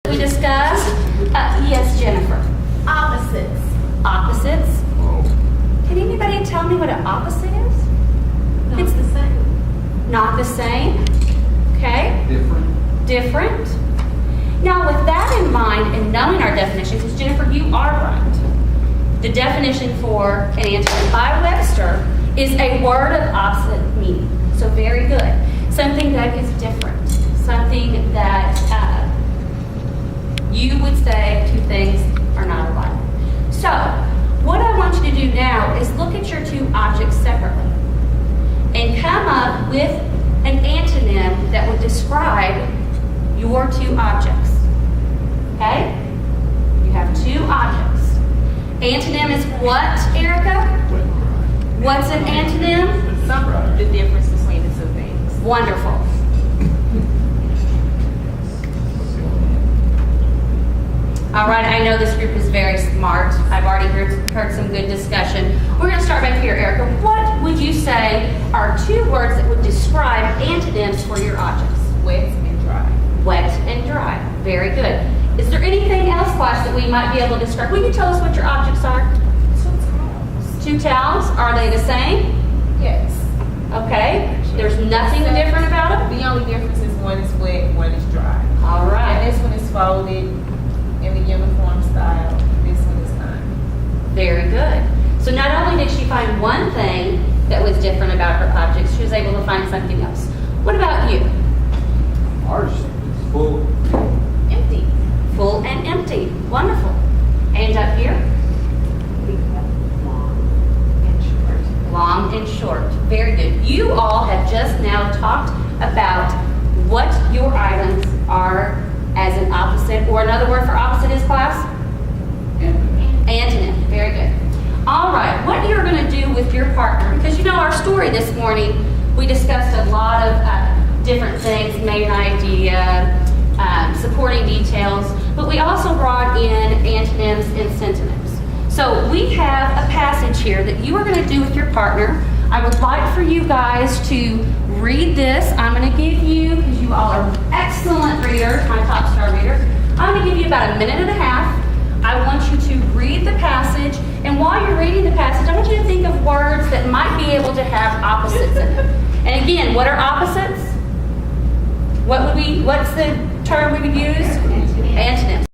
We discussed, yes, Jennifer. Opposites. Opposites. Can anybody tell me what an opposite is? Not It's the same. Not the same. Okay. Different. Different. Now, with that in mind and knowing our definitions, because Jennifer, you are right. The definition for an antonym by Webster is a word of opposite meaning. So very good. Something that is different. Something that you would say two things are not alike. So, what I want you to do now is look at your two objects separately and come up with an antonym that would describe your two objects. Okay? You have two objects. Antonym is what, Erica? What's an antonym? The difference between the two things. Wonderful. All right, I know this group is very smart. I've already heard some good discussion. We're going to start back here, Erica. What would you say are two words that would describe antonyms for your objects? Wet and dry. Wet and dry. Very good. Is there anything else, Flash, that we might be able to describe? Will you tell us what your objects are? Two towels. Two towels. Are they the same? Yes. Okay. There's nothing different about them? The only difference is one is wet, one is dry. All right. And this one is folded in the uniform style. This one is not. Very good. So not only did she find one thing that was different about her objects, she was able to find something else. What about you? Ours is full. Empty. Full and empty. Wonderful. And up here? Long and short. Very good. You all have just now talked about what your items are as an opposite, or another word for opposite is, class? Antonym. Very good. All right. What you're going to do with your partner, because you know our story this morning, we discussed a lot of different things, main idea, supporting details, but we also brought in antonyms and synonyms. So we have a passage here that you are going to do with your partner. I would like for you guys to read this. I'm going to give you, because you all are excellent readers, my top star readers, I'm going to give you about a minute and a half. I want you to read the passage, and while you're reading the passage, I want you to think of words that might be able to have opposites in them. And again, what are opposites? What's the term we would use? Antonyms.